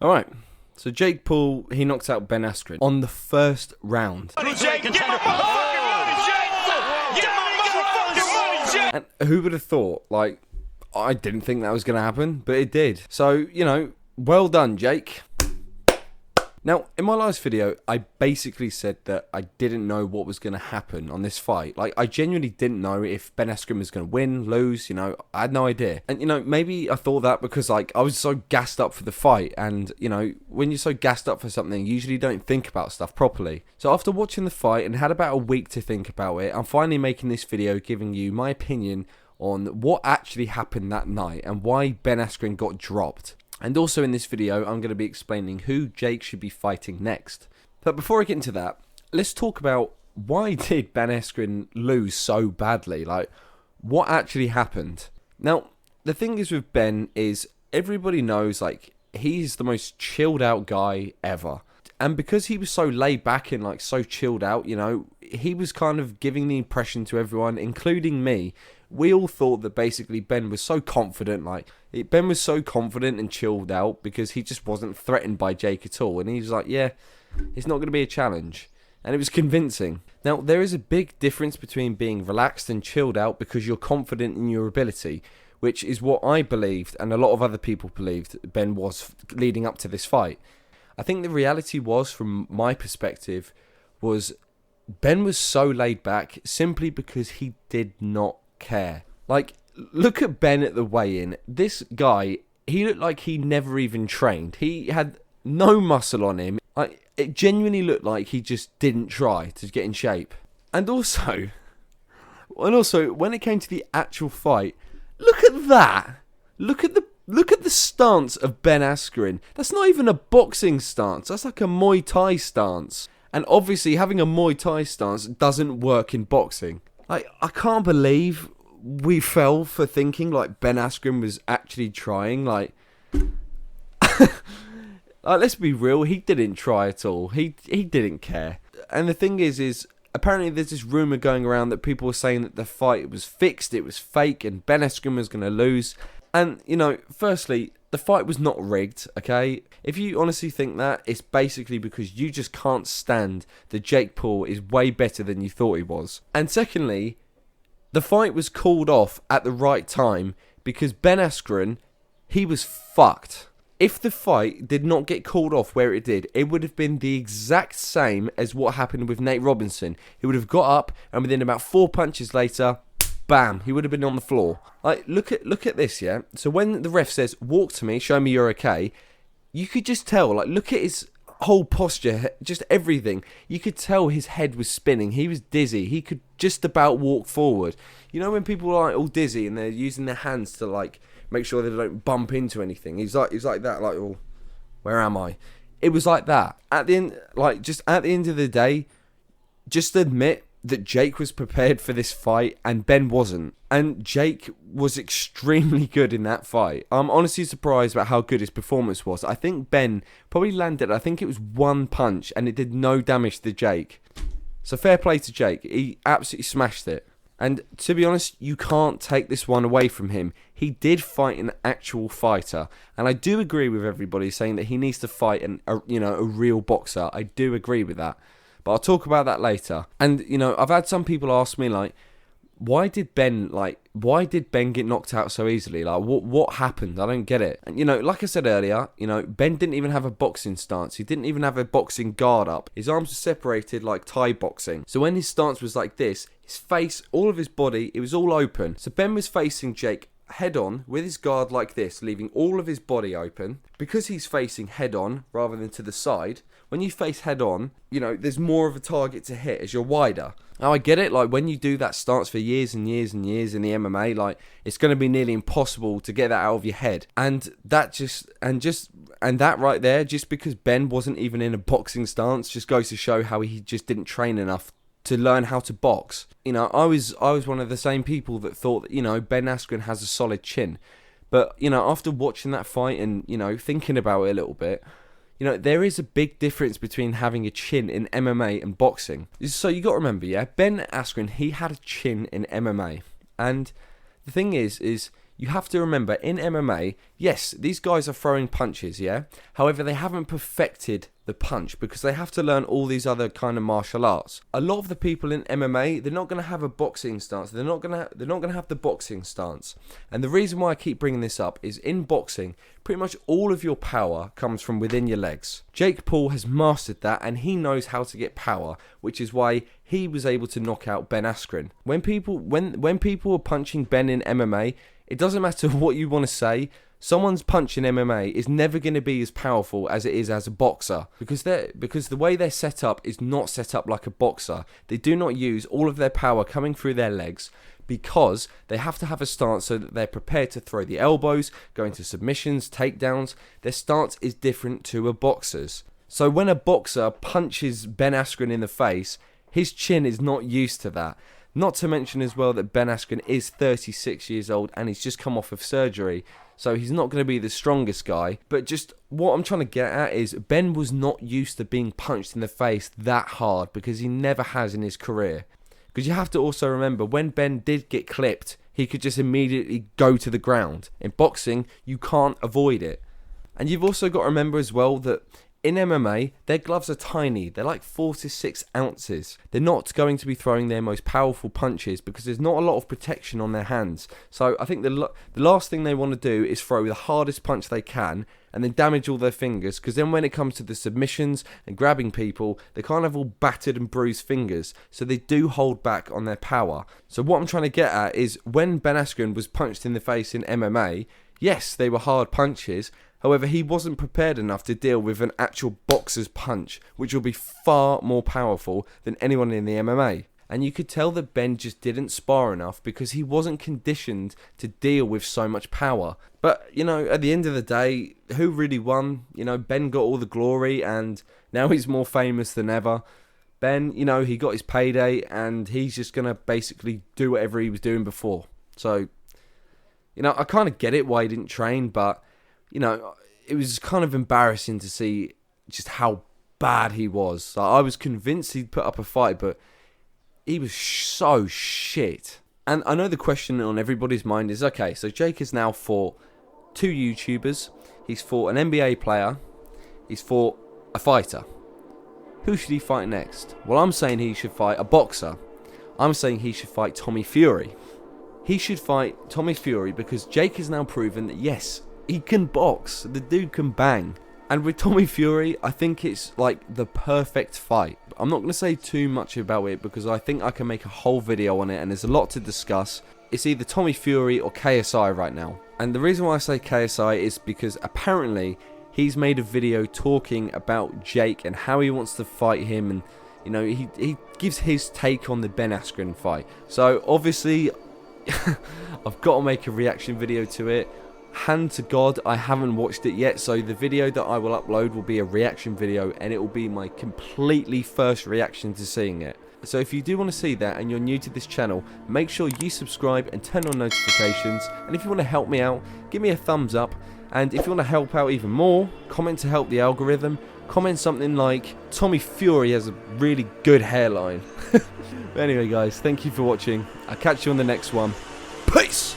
Alright, so Jake Paul, he knocks out Ben Askren on the first round. And who would have thought, like, I didn't think that was going to happen, but it did. So, well done, Jake. Now, in my last video, I basically said that I didn't know what was going to happen on this fight. Like, I genuinely didn't know if Ben Askren was going to win, lose, I had no idea. And, maybe I thought that because, like, I was so gassed up for the fight. And, when you're so gassed up for something, you usually don't think about stuff properly. So after watching the fight and had about a week to think about it, I'm finally making this video giving you my opinion on what actually happened that night and why Ben Askren got dropped. And also in this video, I'm going to be explaining who Jake should be fighting next. But before I get into that, let's talk about why did Ben Askren lose so badly? Like, what actually happened? Now, the thing is with Ben is everybody knows, like, he's the most chilled out guy ever. And because he was so laid back and, like, so chilled out, he was kind of giving the impression to everyone, including me. We all thought that basically Ben was so confident, Ben was so confident and chilled out because he just wasn't threatened by Jake at all. And he was like, yeah, it's not going to be a challenge. And it was convincing. Now, there is a big difference between being relaxed and chilled out because you're confident in your ability, which is what I believed and a lot of other people believed Ben was leading up to this fight. I think the reality was, from my perspective, was Ben was so laid back simply because he did not care. Like, look at Ben at the weigh-in. This guy, he looked like he never even trained. He had no muscle on him. It genuinely looked like he just didn't try to get in shape. And also, when it came to the actual fight, look at that. Look at the stance of Ben Askren. That's not even a boxing stance. That's like a Muay Thai stance. And obviously, having a Muay Thai stance doesn't work in boxing. Like, I can't believe we fell for thinking, like, Ben Askren was actually trying, like, let's be real, he didn't try at all. He didn't care. And the thing is apparently there's this rumour going around that people were saying that the fight was fixed, it was fake, and Ben Askren was going to lose. And, firstly, the fight was not rigged, okay? If you honestly think that, it's basically because you just can't stand that Jake Paul is way better than you thought he was. And secondly, the fight was called off at the right time because Ben Askren, he was fucked. If the fight did not get called off where it did, it would have been the exact same as what happened with Nate Robinson. He would have got up and within about 4 punches later, bam, he would have been on the floor. Like, look at this, yeah? So when the ref says, walk to me, show me you're okay, you could just tell, like, look at his whole posture, just everything. You could tell his head was spinning. He was dizzy. He could just about walk forward. You know when people are, like, all dizzy and they're using their hands to, like, make sure they don't bump into anything? He's like that, like, oh, where am I? It was like that. At the end, like, just at the end of the day, just admit that Jake was prepared for this fight and Ben wasn't. And Jake was extremely good in that fight. I'm honestly surprised about how good his performance was. I think Ben probably landed, I think it was one punch and it did no damage to Jake. So fair play to Jake. He absolutely smashed it. And to be honest, you can't take this one away from him. He did fight an actual fighter. And I do agree with everybody saying that he needs to fight a real boxer. I do agree with that. But I'll talk about that later. And, I've had some people ask me, like, why did Ben get knocked out so easily? Like, what happened? I don't get it. And, like I said earlier, Ben didn't even have a boxing stance. He didn't even have a boxing guard up. His arms were separated like Thai boxing. So when his stance was like this, his face, all of his body, it was all open. So Ben was facing Jake head on with his guard like this, leaving all of his body open. Because he's facing head on rather than to the side, when you face head on, there's more of a target to hit as you're wider. Now, I get it, like, when you do that stance for years and years and years in the MMA, like, it's going to be nearly impossible to get that out of your head. And that right there, just because Ben wasn't even in a boxing stance, just goes to show how he just didn't train enough to learn how to box. I was one of the same people that thought that, Ben Askren has a solid chin. But, after watching that fight and, thinking about it a little bit, there is a big difference between having a chin in MMA and boxing. So you got to remember, yeah, Ben Askren, he had a chin in MMA. And the thing is You have to remember, in MMA, yes, these guys are throwing punches, yeah? However, they haven't perfected the punch because they have to learn all these other kind of martial arts. A lot of the people in MMA, they're not going to have a boxing stance. They're not going to have the boxing stance. And the reason why I keep bringing this up is in boxing, pretty much all of your power comes from within your legs. Jake Paul has mastered that, and he knows how to get power, which is why he was able to knock out Ben Askren. When people are punching Ben in MMA, it doesn't matter what you want to say. Someone's punch in MMA is never going to be as powerful as it is as a boxer because the way they're set up is not set up like a boxer. They do not use all of their power coming through their legs because they have to have a stance so that they're prepared to throw the elbows, go into submissions, takedowns. Their stance is different to a boxer's. So when a boxer punches Ben Askren in the face, his chin is not used to that. Not to mention as well that Ben Askren is 36 years old and he's just come off of surgery. So he's not going to be the strongest guy. But just what I'm trying to get at is Ben was not used to being punched in the face that hard because he never has in his career. Because you have to also remember, when Ben did get clipped, he could just immediately go to the ground. In boxing, you can't avoid it. And you've also got to remember as well that in MMA, their gloves are tiny. They're like 4 to 6 ounces. They're not going to be throwing their most powerful punches because there's not a lot of protection on their hands. So I think the last thing they want to do is throw the hardest punch they can and then damage all their fingers, because then when it comes to the submissions and grabbing people, they can't have all battered and bruised fingers. So they do hold back on their power. So what I'm trying to get at is when Ben Askren was punched in the face in MMA, yes, they were hard punches. However, he wasn't prepared enough to deal with an actual boxer's punch, which will be far more powerful than anyone in the MMA. And you could tell that Ben just didn't spar enough because he wasn't conditioned to deal with so much power. But, you know, at the end of the day, who really won? You know, Ben got all the glory and now he's more famous than ever. Ben, you know, he got his payday and he's just going to basically do whatever he was doing before. So, you know, I kind of get it why he didn't train, but you know, it was kind of embarrassing to see just how bad he was. Like, I was convinced he'd put up a fight, but he was so shit. And I know the question on everybody's mind is, okay, so Jake has now fought 2 YouTubers. He's fought an NBA player. He's fought a fighter. Who should he fight next? Well, I'm saying he should fight a boxer. I'm saying he should fight Tommy Fury. He should fight Tommy Fury because Jake has now proven that, yes, he can box. The dude can bang. And with Tommy Fury, I think it's like the perfect fight. I'm not going to say too much about it because I think I can make a whole video on it and there's a lot to discuss. It's either Tommy Fury or KSI right now. And the reason why I say KSI is because apparently he's made a video talking about Jake and how he wants to fight him. And, you know, he gives his take on the Ben Askren fight. So, obviously, I've got to make a reaction video to it. Hand to God, I haven't watched it yet, so the video that I will upload will be a reaction video and it will be my completely first reaction to seeing it. So if you do want to see that and you're new to this channel, make sure you subscribe and turn on notifications, and if you want to help me out, give me a thumbs up, and if you want to help out even more, comment to help the algorithm. Comment something like, Tommy Fury has a really good hairline. But anyway guys, thank you for watching. I'll catch you on the next one. Peace!